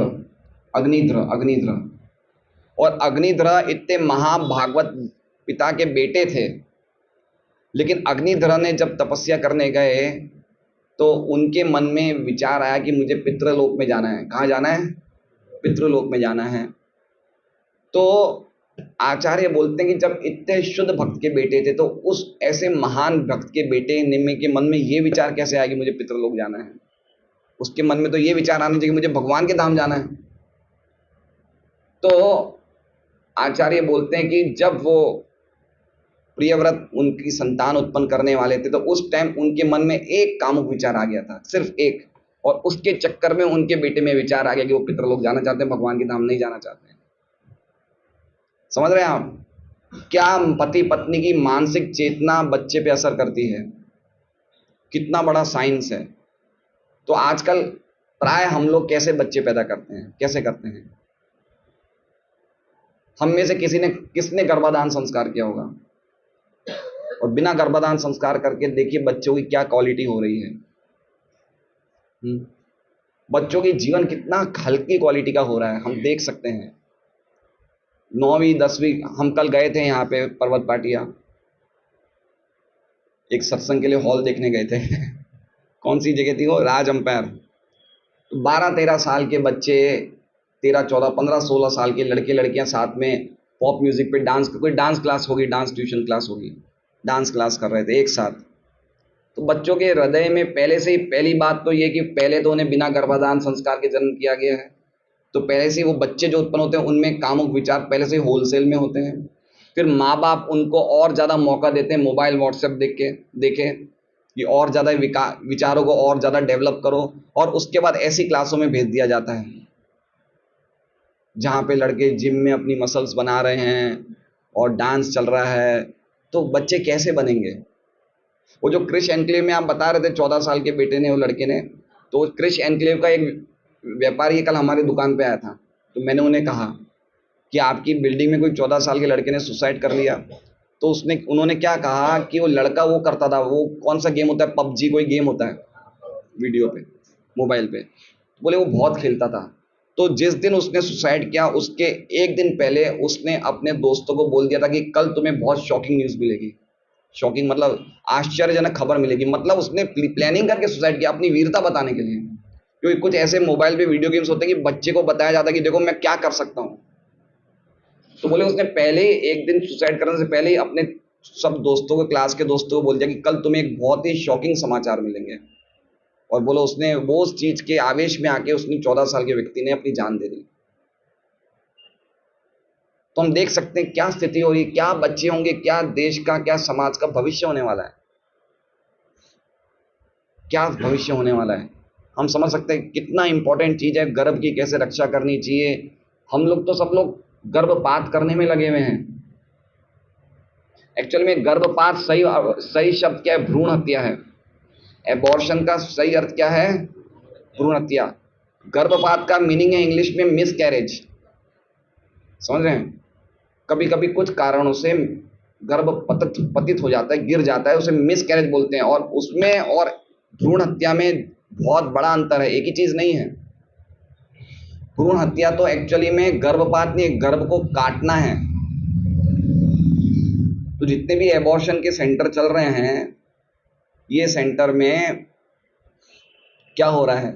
और अग्निध्र इतने महाभागवत पिता के बेटे थे, लेकिन अग्निध्र ने जब तपस्या करने गए तो उनके मन में विचार आया कि मुझे पितृलोक में जाना है। कहाँ जाना है? पितृलोक में जाना है। तो आचार्य बोलते हैं कि जब इतने शुद्ध भक्त के बेटे थे तो उस ऐसे महान भक्त के बेटे के मन में ये विचार कैसे आया कि मुझे पितृलोक जाना है? उसके मन में तो ये विचार आना चाहिए कि मुझे भगवान के धाम जाना है। तो आचार्य बोलते हैं कि जब वो प्रियव्रत उनकी संतान उत्पन्न करने वाले थे तो उस टाइम उनके मन में एक कामुक विचार आ गया था, सिर्फ एक, और उसके चक्कर में उनके बेटे में विचार आ गया कि वो पितृलोक जाना चाहते हैं, भगवान के धाम नहीं जाना चाहते हैं। समझ रहे हैं आप? क्या पति पत्नी की मानसिक चेतना बच्चे पे असर करती है, कितना बड़ा साइंस है। तो आजकल प्राय हम लोग कैसे बच्चे पैदा करते हैं, कैसे करते हैं? हम में से किसने गर्भाधान संस्कार किया होगा? और बिना गर्भाधान संस्कार करके देखिए बच्चों की क्या क्वालिटी हो रही है। बच्चों की जीवन कितना हल्की क्वालिटी का हो रहा है, हम देख सकते हैं। 9वीं 10वीं, हम कल गए थे यहाँ पे पर्वत पाटिया, एक सत्संग के लिए हॉल देखने गए थे कौन सी जगह थी वो? राज अंपायर। 12-13 साल के बच्चे, 13-14-15-16 साल के लड़के लड़कियां साथ में पॉप म्यूजिक पे डांस, कोई डांस क्लास होगी, डांस ट्यूशन क्लास होगी, डांस क्लास कर रहे थे एक साथ। तो बच्चों के हृदय में पहले से ही, पहली बात तो ये कि पहले तो उन्हें बिना गर्भाधान संस्कार के जन्म किया गया है, तो पहले से ही वो बच्चे जो उत्पन्न होते हैं उनमें कामुक विचार पहले से ही होलसेल में होते हैं। फिर माँ बाप उनको और ज़्यादा मौका देते हैं, मोबाइल व्हाट्सएप देखें कि और ज़्यादा विचारों को और ज़्यादा डेवलप करो, और उसके बाद ऐसी क्लासों में भेज दिया जाता है जहाँ पे लड़के जिम में अपनी मसल्स बना रहे हैं और डांस चल रहा है। तो बच्चे कैसे बनेंगे? वो जो क्रिश एनक्लेव में आप बता रहे थे 14 साल के बेटे ने, वो लड़के ने, तो क्रिश एनक्लेव का एक व्यापारी कल हमारी दुकान पे आया था, तो मैंने उन्हें कहा कि आपकी बिल्डिंग में कोई 14 साल के लड़के ने सुसाइड कर लिया। तो उन्होंने क्या कहा कि वो लड़का वो करता था, वो कौन सा गेम होता है, पबजी कोई गेम होता है वीडियो पे, मोबाइल पे, बोले वो बहुत खेलता था। तो जिस दिन उसने सुसाइड किया उसके एक दिन पहले उसने अपने दोस्तों को बोल दिया था कि कल तुम्हें बहुत शॉकिंग न्यूज़ मिलेगी। शॉकिंग मतलब आश्चर्यजनक खबर मिलेगी, मतलब उसने प्लानिंग करके सुसाइड किया अपनी वीरता बताने के लिए। क्योंकि कुछ ऐसे मोबाइल पे वीडियो गेम्स होते हैं कि बच्चे को बताया जाता है कि देखो मैं क्या कर सकता हूँ। तो बोले उसने पहले ही एक दिन सुसाइड करने से पहले ही अपने सब दोस्तों को, क्लास के दोस्तों को बोल दिया कि कल तुम्हें एक बहुत ही शॉकिंग समाचार मिलेंगे। और बोलो उसने वो उस चीज के आवेश में आके उसने 14 साल के व्यक्ति ने अपनी जान दे दी। तो हम देख सकते हैं क्या स्थिति हो रही है, क्या बच्चे होंगे, क्या देश का, क्या समाज का भविष्य होने वाला है, क्या भविष्य होने वाला है। हम समझ सकते हैं कितना इंपॉर्टेंट चीज है, गर्भ की कैसे रक्षा करनी चाहिए। हम लोग तो सब लोग गर्भपात करने में लगे हुए हैं। एक्चुअल में गर्भपात सही शब्द क्या है? भ्रूण हत्या है। एबॉर्शन का सही अर्थ क्या है? भ्रूण हत्या। गर्भपात का मीनिंग है इंग्लिश में मिस कैरेज। समझ रहे हैं? कभी कभी कुछ कारणों से गर्भ पतित हो जाता है, गिर जाता है, उसे मिस कैरेज बोलते हैं। और उसमें और भ्रूण हत्या में बहुत बड़ा अंतर है, एक ही चीज नहीं है। भ्रूण हत्या तो एक्चुअली में गर्भपात नहीं, गर्भ को काटना है। तो जितने भी एबॉर्शन के सेंटर चल रहे हैं, ये सेंटर में क्या हो रहा है?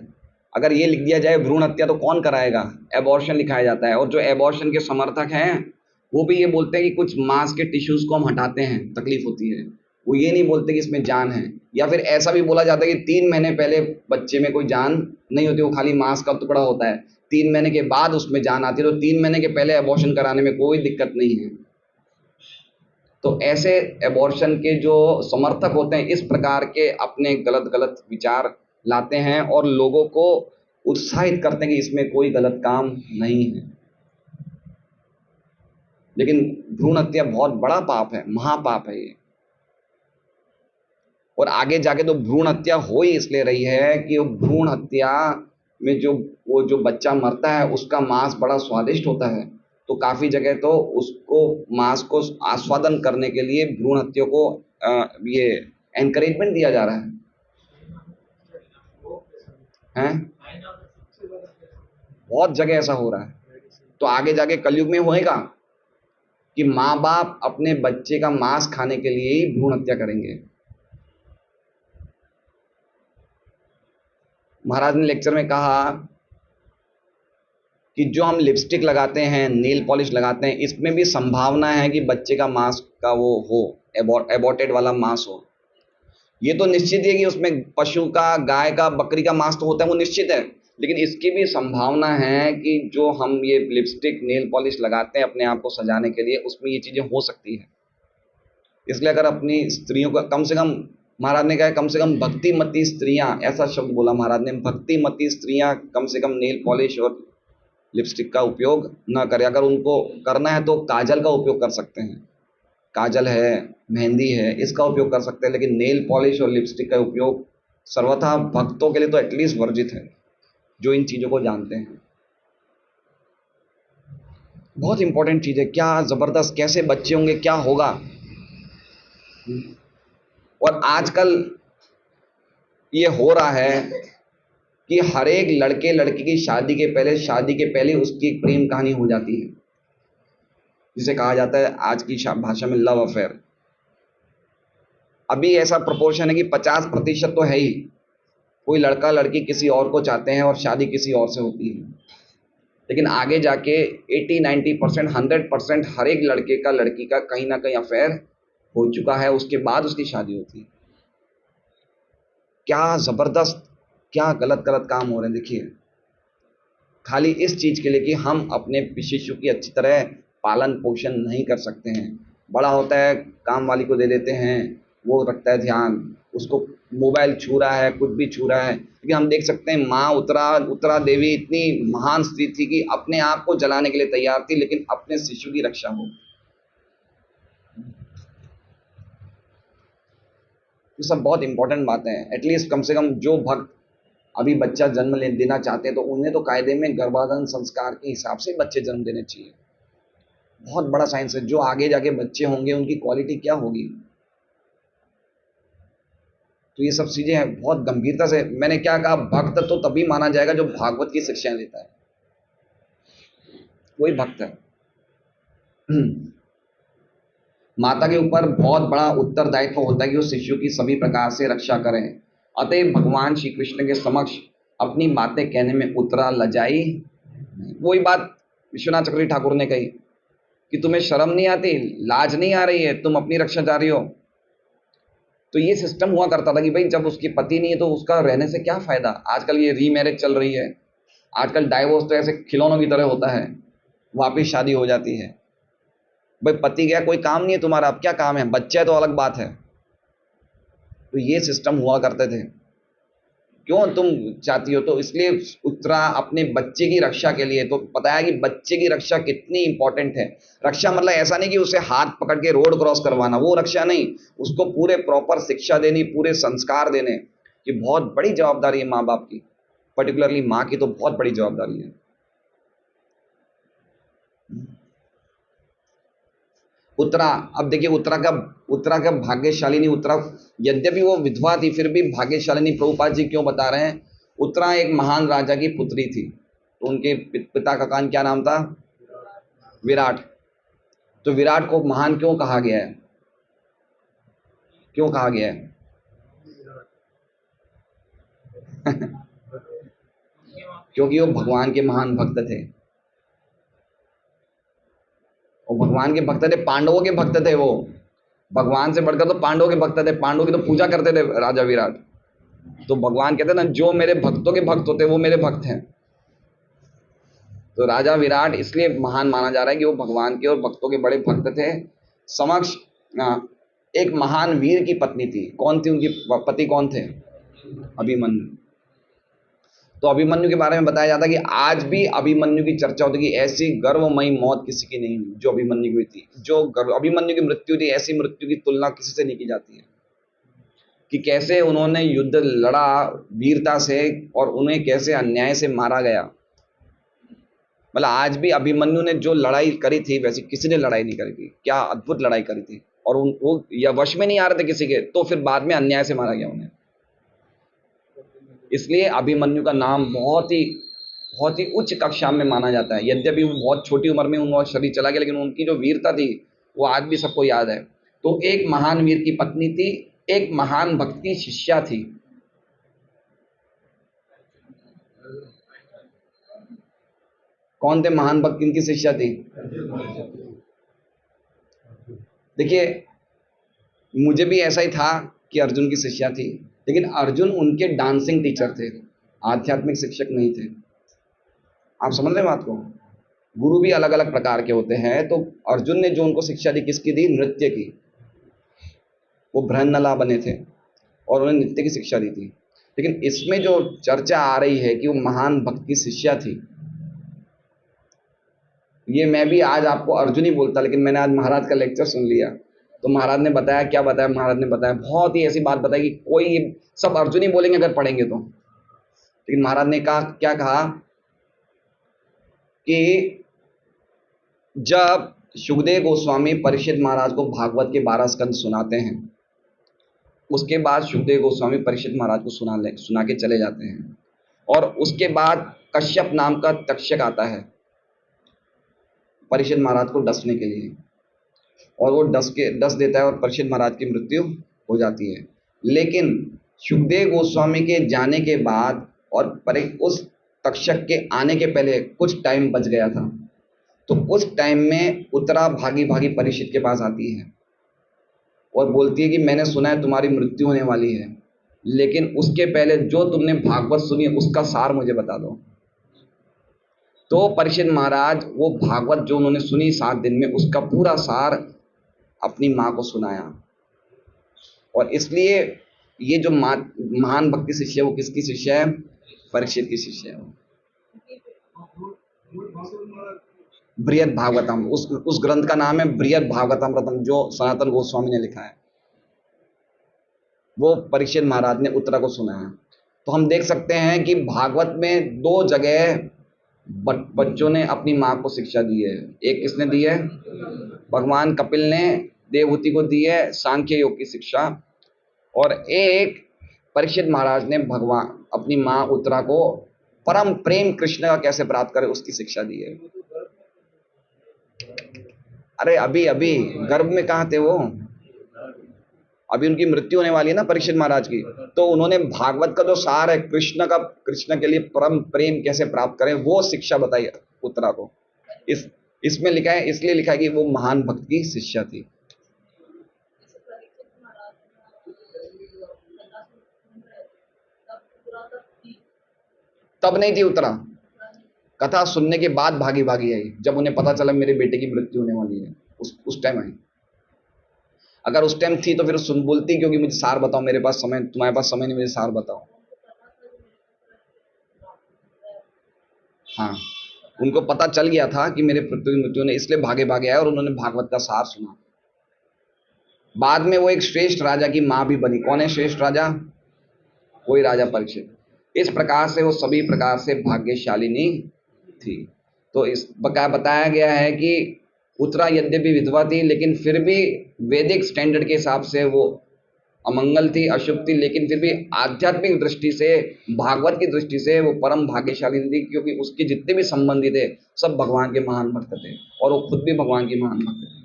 अगर ये लिख दिया जाए भ्रूण हत्या तो कौन कराएगा? एबॉर्शन लिखाया जाता है। और जो एबॉर्शन के समर्थक हैं वो भी ये बोलते हैं कि कुछ मांस के टिश्यूज को हम हटाते हैं, तकलीफ होती है। वो ये नहीं बोलते कि इसमें जान है। या फिर ऐसा भी बोला जाता है कि 3 महीने पहले बच्चे में कोई जान नहीं होती, वो खाली मांस का टुकड़ा होता है। 3 महीने के बाद उसमें जान आती है। तो 3 महीने के पहले एबॉर्शन कराने में कोई दिक्कत नहीं है। तो ऐसे एबॉर्शन के जो समर्थक होते हैं इस प्रकार के अपने गलत गलत विचार लाते हैं और लोगों को उत्साहित करते हैं कि इसमें कोई गलत काम नहीं है। लेकिन भ्रूण हत्या बहुत बड़ा पाप है, महापाप है ये। और आगे जाके तो भ्रूण हत्या हो ही इसलिए रही है कि वो भ्रूण हत्या में जो बच्चा मरता है उसका मांस बड़ा स्वादिष्ट होता है। तो काफी जगह तो उसको मांस को आस्वादन करने के लिए भ्रूण हत्या को ये एनकरेजमेंट दिया जा रहा है हैं? बहुत जगह ऐसा हो रहा है। तो आगे जाके कलयुग में होएगा कि माँ बाप अपने बच्चे का मांस खाने के लिए ही भ्रूण हत्या करेंगे। महाराज ने लेक्चर में कहा कि जो हम लिपस्टिक लगाते हैं, नेल पॉलिश लगाते हैं, इसमें भी संभावना है कि बच्चे का मांस का वो हो, एबॉर्टेड वाला मांस हो। ये तो निश्चित है कि उसमें पशु का, गाय का, बकरी का मांस तो होता है, वो निश्चित है। लेकिन इसकी भी संभावना है कि जो हम ये लिपस्टिक, नेल पॉलिश लगाते हैं अपने आप को सजाने के लिए, उसमें ये चीजें हो सकती है। इसलिए अगर अपनी स्त्रियों का कम से कम, महाराज ने कहा कम से कम भक्तिमती स्त्रियां, ऐसा शब्द बोला महाराज ने, भक्तिमती स्त्रियां कम से कम नेल पॉलिश और लिपस्टिक का उपयोग न करें। अगर उनको करना है तो काजल का उपयोग कर सकते हैं, काजल है, मेहंदी है, इसका उपयोग कर सकते हैं। लेकिन नेल पॉलिश और लिपस्टिक का उपयोग सर्वथा भक्तों के लिए तो एटलीस्ट वर्जित है, जो इन चीजों को जानते हैं। बहुत इंपॉर्टेंट चीज है। क्या जबरदस्त, कैसे बच्चे होंगे, क्या होगा। और आजकल ये हो रहा है कि हर एक लड़के लड़की की शादी के पहले उसकी एक प्रेम कहानी हो जाती है, जिसे कहा जाता है आज की भाषा में लव अफेयर। अभी ऐसा प्रोपोर्शन है कि 50% तो है ही, कोई लड़का लड़की किसी और को चाहते हैं और शादी किसी और से होती है। लेकिन आगे जाके 80-90%, 100% हर एक लड़के का लड़की का कहीं ना कहीं अफेयर हो चुका है, उसके बाद उसकी शादी होती है। क्या जबरदस्त, क्या गलत गलत काम हो रहे हैं। देखिए, खाली इस चीज के लिए कि हम अपने शिशु की अच्छी तरह पालन पोषण नहीं कर सकते हैं। बड़ा होता है, काम वाली को दे देते हैं, वो रखता है ध्यान, उसको मोबाइल छू रहा है, कुछ भी छू रहा है। लेकिन हम देख सकते हैं माँ उत्तरा देवी इतनी महान स्त्री थी कि अपने आप को जलाने के लिए तैयार थी, लेकिन अपने शिशु की रक्षा हो। ये सब बहुत इंपॉर्टेंट बातें हैं। एटलीस्ट कम से कम जो भक्त अभी बच्चा जन्म देना चाहते हैं, तो उन्हें तो कायदे में गर्भाधान संस्कार के हिसाब से बच्चे जन्म देने चाहिए। बहुत बड़ा साइंस है। जो आगे जाके बच्चे होंगे उनकी क्वालिटी क्या होगी। तो ये सब चीजें हैं, बहुत गंभीरता से। मैंने क्या कहा, भक्त तो तभी माना जाएगा जो भागवत की शिक्षाएं लेता है, वही भक्त है। माता के ऊपर बहुत बड़ा उत्तरदायित्व होता है कि वो शिशु की सभी प्रकार से रक्षा करें। अतः भगवान श्री कृष्ण के समक्ष अपनी बातें कहने में उत्तरा लजाई। वही बात विश्वनाथ चक्रवर्ती ठाकुर ने कही कि तुम्हें शर्म नहीं आती, लाज नहीं आ रही है, तुम अपनी रक्षा जा रही हो। तो ये सिस्टम हुआ करता था कि भाई जब उसकी पति नहीं है तो उसका रहने से क्या फायदा। आजकल ये रीमैरिज चल रही है, आजकल डाइवोर्स तो ऐसे खिलौनों की तरह होता है, वापिस शादी हो जाती है। भाई पति गया, कोई काम नहीं है तुम्हारा, अब क्या काम है, बच्चा है तो अलग बात है। तो ये सिस्टम हुआ करते थे। क्यों तुम चाहती हो, तो इसलिए उत्तरा अपने बच्चे की रक्षा के लिए। तो बताया कि बच्चे की रक्षा कितनी इंपॉर्टेंट है। रक्षा मतलब ऐसा नहीं कि उसे हाथ पकड़ के रोड क्रॉस करवाना, वो रक्षा नहीं। उसको पूरे प्रॉपर शिक्षा देनी, पूरे संस्कार देने। ये बहुत बड़ी जवाबदारी है माँ बाप की, पर्टिकुलरली माँ की तो बहुत बड़ी जवाबदारी है। उत्तरा, अब देखिए उत्तरा का भाग्यशाली नहीं। उत्तरा यद्यपि वो विधवा थी फिर भी भाग्यशालिनी। प्रभुपाद जी क्यों बता रहे हैं, उत्तरा एक महान राजा की पुत्री थी। तो उनके पिता का कान क्या नाम था, विराट। तो विराट को महान क्यों कहा गया है, क्यों कहा गया है? क्योंकि वो भगवान के महान भक्त थे। और भगवान के भक्त थे, पांडवों के भक्त थे। वो भगवान से बढ़कर तो पांडवों के भक्त थे, पांडवों की तो पूजा करते थे राजा विराट। तो भगवान कहते ना, जो मेरे भक्तों के भक्त होते वो मेरे भक्त हैं। तो राजा विराट इसलिए महान माना जा रहा है कि वो भगवान के और भक्तों के बड़े भक्त थे। समक्ष एक महान वीर की पत्नी थी। कौन थी उनकी पति, कौन थे? अभिमन्यु। तो अभिमन्यु के बारे में बताया जाता है कि आज भी अभिमन्यु की चर्चा होती है कि ऐसी गर्वमयी मौत किसी की नहीं हुई जो अभिमन्यु की हुई थी। जो अभिमन्यु की मृत्यु थी, ऐसी मृत्यु की तुलना किसी से नहीं की जाती है। कि कैसे उन्होंने युद्ध लड़ा वीरता से और उन्हें कैसे अन्याय से मारा गया। मतलब आज भी अभिमन्यु ने जो लड़ाई करी थी वैसी किसी ने लड़ाई नहीं करी थी। क्या अद्भुत लड़ाई करी थी। और वो या वश में नहीं आ रहे थे किसी के, तो फिर बाद में अन्याय से मारा गया उन्हें। इसलिए अभिमन्यु का नाम बहुत ही उच्च कक्षा में माना जाता है। यद्यपि वो बहुत छोटी उम्र में उनका शरीर चला गया, लेकिन उनकी जो वीरता थी वो आज भी सबको याद है। तो एक महान वीर की पत्नी थी, एक महान भक्त की शिष्या थी। कौन थे महान भक्त, किनकी शिष्या थी? देखिए, मुझे भी ऐसा ही था कि अर्जुन की शिष्या थी, लेकिन अर्जुन उनके डांसिंग टीचर थे, आध्यात्मिक शिक्षक नहीं थे। आप समझ रहे बात को? गुरु भी अलग अलग प्रकार के होते हैं। तो अर्जुन ने जो उनको शिक्षा दी, किसकी दी? नृत्य की। वो बृहन्नला बने थे और उन्हें नृत्य की शिक्षा दी थी। लेकिन इसमें जो चर्चा आ रही है कि वो महान भक्त की शिष्या थी, ये मैं भी आज आपको अर्जुन ही बोलता, लेकिन मैंने आज महाराज का लेक्चर सुन लिया। तो महाराज ने बताया, क्या बताया महाराज ने? बताया बहुत ही ऐसी बात बताई कि कोई सब अर्जुन ही बोलेंगे अगर पढ़ेंगे तो। लेकिन महाराज ने कहा, क्या कहा कि जब सुखदेव गोस्वामी परीक्षित महाराज को भागवत के 12 स्कंद सुनाते हैं, उसके बाद सुखदेव गोस्वामी परीक्षित महाराज को सुना के चले जाते हैं, और उसके बाद कश्यप नाम का तक्षक आता है परीक्षित महाराज को डसने के लिए, और वो डस देता है और परीक्षित महाराज की मृत्यु हो जाती है। लेकिन सुखदेव गोस्वामी के जाने के बाद और उस तक्षक के आने के पहले कुछ टाइम बच गया था, तो उस टाइम में उत्तरा भागी भागी परीक्षित के पास आती है और बोलती है कि मैंने सुना है तुम्हारी मृत्यु होने वाली है, लेकिन उसके पहले जो तुमने भागवत सुनी है उसका सार मुझे बता दो। तो परीक्षित महाराज वो भागवत जो उन्होंने सुनी 7 दिन में, उसका पूरा सार अपनी माँ को सुनाया। और इसलिए ये जो महान भक्ति शिष्य है वो किसकी शिष्य है? परीक्षित की शिष्य है। बृहद भागवतम, उस ग्रंथ का नाम है बृहद भागवतम, जो सनातन गोस्वामी ने लिखा है, वो परीक्षित महाराज ने उत्तरा को सुनाया। तो हम देख सकते हैं कि भागवत में 2 जगह बच्चों ने अपनी माँ को शिक्षा दी है। एक किसने दी है? भगवान कपिल ने देवहूति को दी है सांख्य योग की शिक्षा, और एक परीक्षित महाराज ने भगवान अपनी माँ उत्तरा को परम प्रेम कृष्ण का कैसे प्राप्त करे उसकी शिक्षा दी है। अरे अभी गर्भ में कहाँ थे वो? अभी उनकी मृत्यु होने वाली है ना परीक्षित महाराज की, तो उन्होंने भागवत का जो सार है कृष्ण के लिए परम प्रेम कैसे प्राप्त करें वो शिक्षा बताई उत्तरा को। इसमें लिखा है, इसलिए लिखा है कि वो महान भक्त की शिष्या थी। तब नहीं थी उत्तरा, कथा सुनने के बाद भागी भागी आई, जब उन्हें पता चला मेरे बेटे की मृत्यु होने वाली है, उस टाइम आई। अगर उस टाइम थी तो फिर सुन बोलती क्योंकि मुझे सार बताओ, मेरे पास समय, तुम्हारे पास समय नहीं, मुझे सार बताओ। हाँ, उनको पता चल गया था कि मेरे पुत्र की मृत्यु ने, इसलिए भागे भागे आए और उन्होंने भागवत का सार सुना। बाद में वो एक श्रेष्ठ राजा की माँ भी बनी। कौन है श्रेष्ठ राजा? वही राजा परीक्षित। इस प्रकार से वो सभी प्रकार से भाग्यशालिनी थी। तो इस बताया गया है कि उत्तरा यद्यपि विधवा थी, लेकिन फिर भी वैदिक स्टैंडर्ड के हिसाब से वो अमंगल थी, अशुभ थी, लेकिन फिर भी आध्यात्मिक दृष्टि से, भागवत की दृष्टि से वो परम भाग्यशाली थी, क्योंकि उसके जितने भी संबंधी थे सब भगवान के महान भक्त थे और वो खुद भी भगवान की महान भक्त थे।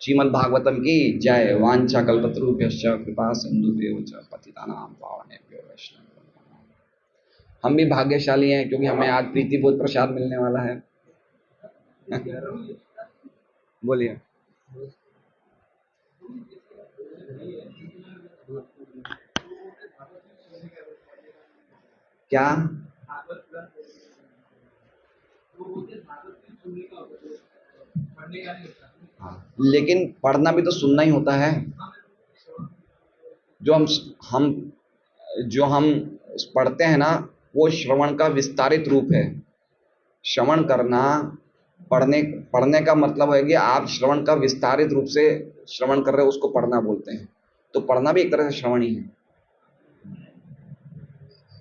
श्रीमद् भागवतम की जय। वांछा कल्पतरुभ्यश्च कृपा सिंधुभ्यो च पतितानां पावनेभ्यो वैष्णवेभ्यो। हम भी भाग्यशाली हैं क्योंकि हमें आज प्रीति बोध प्रसाद मिलने वाला है। बोलिए। क्या? हाँ, लेकिन पढ़ना भी तो सुनना ही होता है। जो हम पढ़ते हैं ना, वो श्रवण का विस्तारित रूप है। श्रवण करना, पढ़ने का मतलब है कि आप श्रवण का विस्तारित रूप से श्रवण कर रहे हो, उसको पढ़ना बोलते हैं। तो पढ़ना भी एक तरह से श्रवण ही है।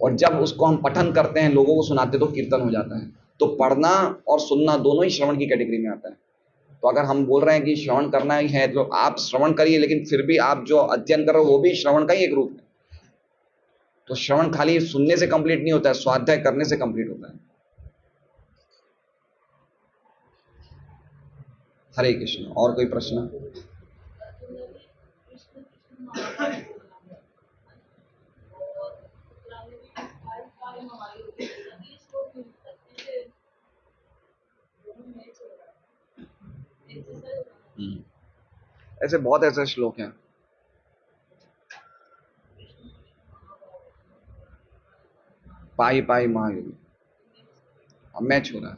और जब उसको हम पठन करते हैं, लोगों को सुनाते, तो कीर्तन हो जाता है। तो पढ़ना और सुनना दोनों ही श्रवण की कैटेगरी में आता है। तो अगर हम बोल रहे हैं कि श्रवण करना ही है, तो आप श्रवण करिए, लेकिन फिर भी आप जो अध्ययन कर रहे हो वो भी श्रवण का ही एक रूप है। तो श्रवण खाली सुनने से कंप्लीट नहीं होता है, स्वाध्याय करने से कंप्लीट होता है। हरे कृष्ण। और कोई प्रश्न? ऐसे बहुत ऐसे श्लोक हैं। पाई पाई महायोगी मैच हो रहा है।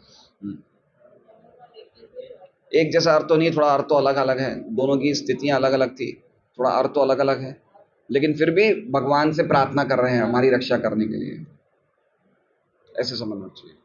एक जैसा अर्थ तो नहीं, थोड़ा अर्थ तो अलग अलग है, दोनों की स्थितियां अलग अलग थी, थोड़ा अर्थ तो अलग अलग है, लेकिन फिर भी भगवान से प्रार्थना कर रहे हैं हमारी रक्षा करने के लिए, ऐसे समझना चाहिए।